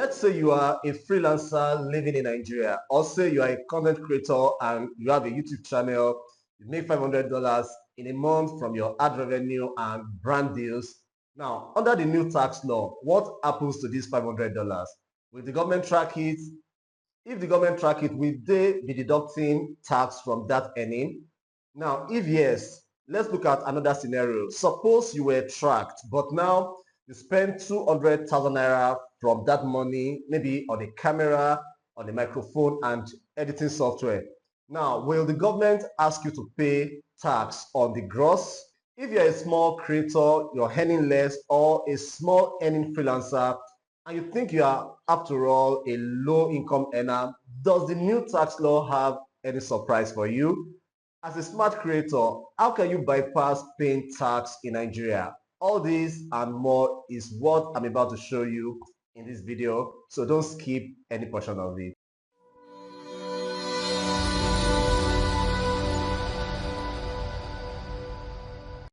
Let's say you are a freelancer living in Nigeria, or say you are a content creator and you have a YouTube channel, you make $500 in a month from your ad revenue and brand deals. Now, under the new tax law, what happens to this $500? Will the government track it? If the government track it, will they be deducting tax from that earning? Now, if yes, let's look at another scenario. Suppose you were tracked, but now you spend 200,000 naira from that money, maybe on a camera, on a microphone and editing software. Now, will the government ask you to pay tax on the gross? If you're a small creator, you're earning less, or a small earning freelancer, and you think you are, after all, a low income earner, does the new tax law have any surprise for you? As a smart creator, how can you bypass paying tax in Nigeria? All this and more is what I'm about to show you in this video, so don't skip any portion of it.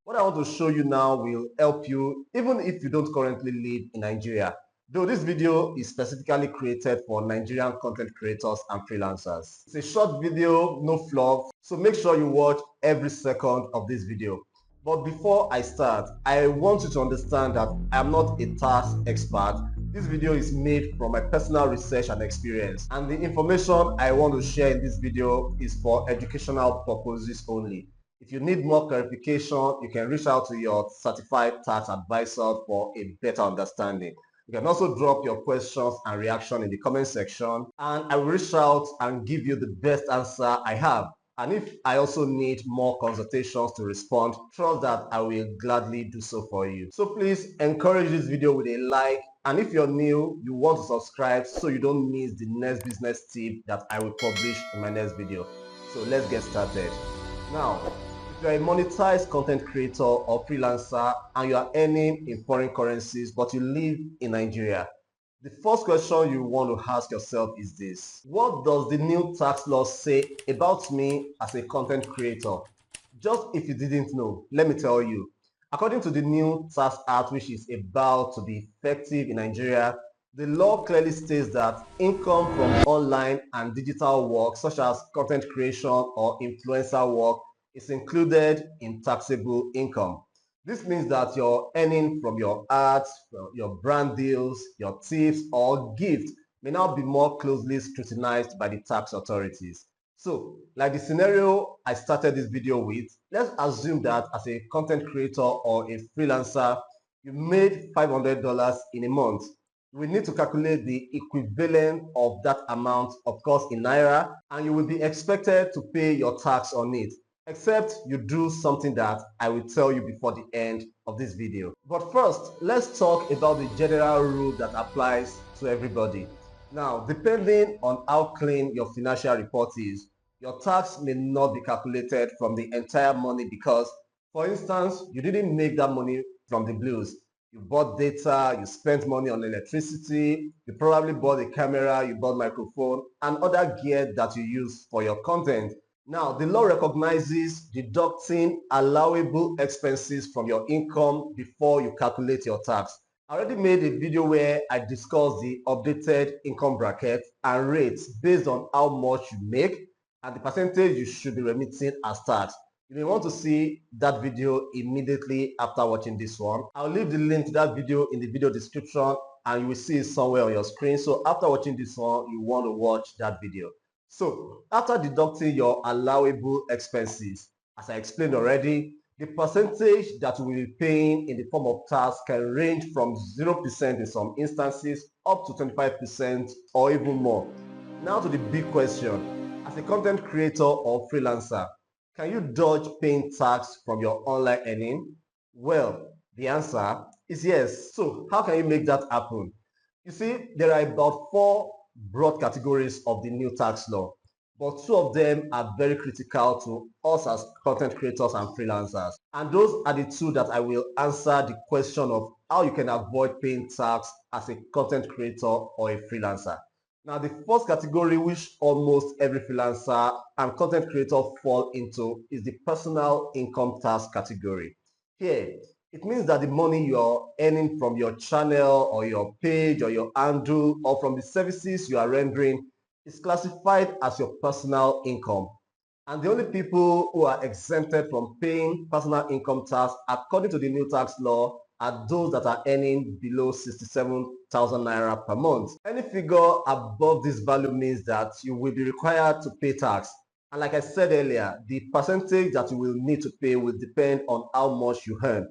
What I want to show you now will help you even if you don't currently live in Nigeria. Though this video is specifically created for Nigerian content creators and freelancers. It's a short video, no fluff, so make sure you watch every second of this video. But before I start, I want you to understand that I am not a tax expert. This video is made from my personal research and experience, and the information I want to share in this video is for educational purposes only. If you need more clarification, you can reach out to your certified tax advisor for a better understanding. You can also drop your questions and reaction in the comment section, and I will reach out and give you the best answer I have. And if I also need more consultations to respond, trust that I will gladly do so for you. So please encourage this video with a like, and if you're new, you want to subscribe so you don't miss the next business tip that I will publish in my next video. So let's get started. Now, if you're a monetized content creator or freelancer and you are earning in foreign currencies but you live in Nigeria, the first question you want to ask yourself is this: what does the new tax law say about me as a content creator? Just if you didn't know, let me tell you. According to the new Tax Act, which is about to be effective in Nigeria, the law clearly states that income from online and digital work, such as content creation or influencer work, is included in taxable income. This means that your earning from your ads, your brand deals, your tips or gifts may now be more closely scrutinized by the tax authorities. So, like the scenario I started this video with, let's assume that as a content creator or a freelancer, you made $500 in a month. We need to calculate the equivalent of that amount, of course in Naira, and you will be expected to pay your tax on it, except you do something that I will tell you before the end of this video. But first, let's talk about the general rule that applies to everybody. Now, depending on how clean your financial report is, your tax may not be calculated from the entire money because, for instance, you didn't make that money from the blues. You bought data, you spent money on electricity, you probably bought a camera, you bought microphone, and other gear that you use for your content. Now, the law recognizes deducting allowable expenses from your income before you calculate your tax. I already made a video where I discussed the updated income bracket and rates based on how much you make and the percentage you should be remitting as tax. You may want to see that video immediately after watching this one. I'll leave the link to that video in the video description and you will see it somewhere on your screen. So after watching this one, you want to watch that video. So after deducting your allowable expenses, as I explained already, the percentage that you will be paying in the form of tax can range from 0% in some instances up to 25% or even more. Now to the big question: as a content creator or freelancer, can you dodge paying tax from your online earning? Well, the answer is yes. So how can you make that happen? You see, there are about 4 broad categories of the new tax law, but 2 of them are very critical to us as content creators and freelancers. And those are the 2 that I will answer the question of how you can avoid paying tax as a content creator or a freelancer. Now, the first category, which almost every freelancer and content creator fall into, is the personal income tax category. Here, It means that the money you're earning from your channel or your page or your handle or from the services you are rendering is classified as your personal income. And the only people who are exempted from paying personal income tax according to the new tax law are those that are earning below 67,000 naira per month. Any figure above this value means that you will be required to pay tax. And like I said earlier, the percentage that you will need to pay will depend on how much you earn.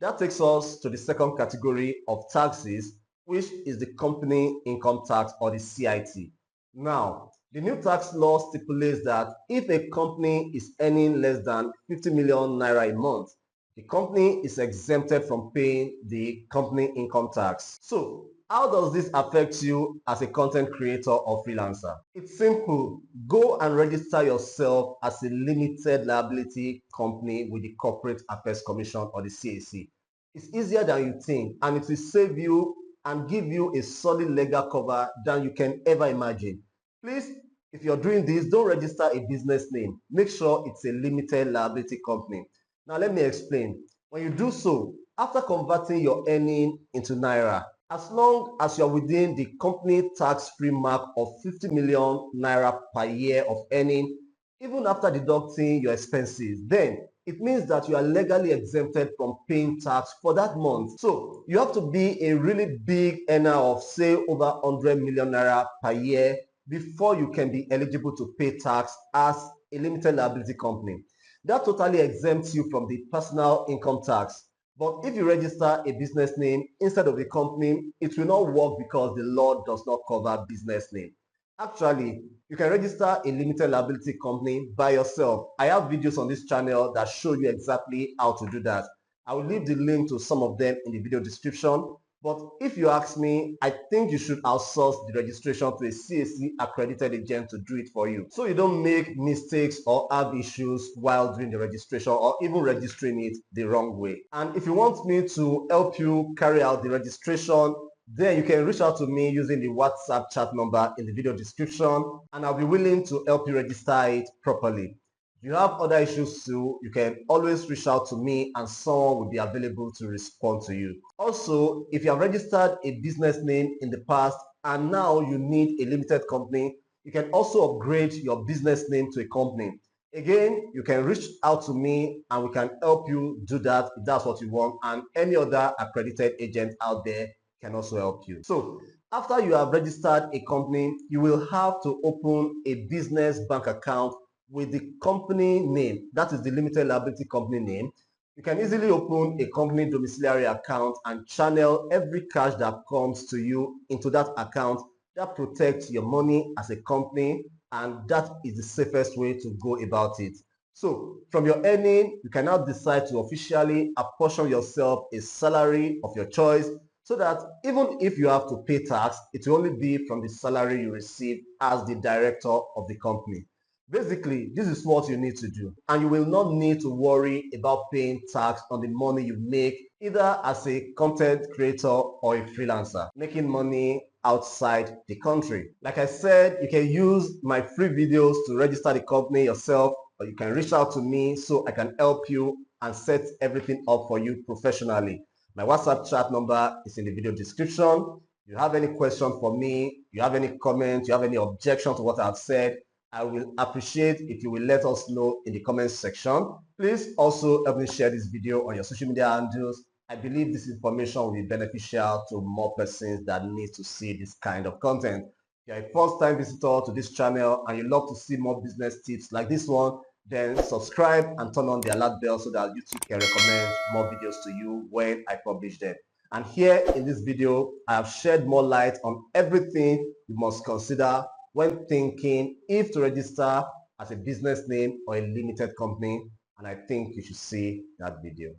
That takes us to the second category of taxes, which is the company income tax or the CIT. Now, the new tax law stipulates that if a company is earning less than 50 million naira a month, the company is exempted from paying the company income tax. So, how does this affect you as a content creator or freelancer? It's simple. Go and register yourself as a limited liability company with the Corporate Affairs Commission or the CAC. It's easier than you think, and it will save you and give you a solid legal cover than you can ever imagine. Please, if you're doing this, don't register a business name. Make sure it's a limited liability company. Now let me explain. When you do so, after converting your earning into naira, as long as you're within the company tax-free mark of 50 million naira per year of earning, even after deducting your expenses, then it means that you are legally exempted from paying tax for that month. So you have to be a really big earner of say over 100 million naira per year before you can be eligible to pay tax as a limited liability company. That totally exempts you from the personal income tax. But if you register a business name instead of a company, it will not work because the law does not cover business name. Actually, you can register a limited liability company by yourself. I have videos on this channel that show you exactly how to do that. I will leave the link to some of them in the video description. But if you ask me, I think you should outsource the registration to a CAC accredited agent to do it for you, so you don't make mistakes or have issues while doing the registration or even registering it the wrong way. And if you want me to help you carry out the registration, then you can reach out to me using the WhatsApp chat number in the video description, and I'll be willing to help you register it properly. If you have other issues too, you can always reach out to me and someone will be available to respond to you. Also, if you have registered a business name in the past and now you need a limited company, you can also upgrade your business name to a company. Again, you can reach out to me and we can help you do that if that's what you want, and any other accredited agent out there can also help you. So after you have registered a company, you will have to open a business bank account with the company name, that is the limited liability company name. You can easily open a company domiciliary account and channel every cash that comes to you into that account. That protects your money as a company, and that is the safest way to go about it. So from your earning, you can now decide to officially apportion yourself a salary of your choice, so that even if you have to pay tax, it will only be from the salary you receive as the director of the company. Basically, this is what you need to do, and you will not need to worry about paying tax on the money you make either as a content creator or a freelancer making money outside the country. Like I said, you can use my free videos to register the company yourself, or you can reach out to me so I can help you and set everything up for you professionally. My WhatsApp chat number is in the video description. If you have any question for me, you have any comments, you have any objection to what I've said, I will appreciate if you will let us know in the comments section. Please also help me share this video on your social media handles. I believe this information will be beneficial to more persons that need to see this kind of content. If you're a first-time visitor to this channel and you love to see more business tips like this one, then subscribe and turn on the alert bell so that YouTube can recommend more videos to you when I publish them. And here in this video, I have shed more light on everything you must consider when thinking if to register as a business name or a limited company, and I think you should see that video.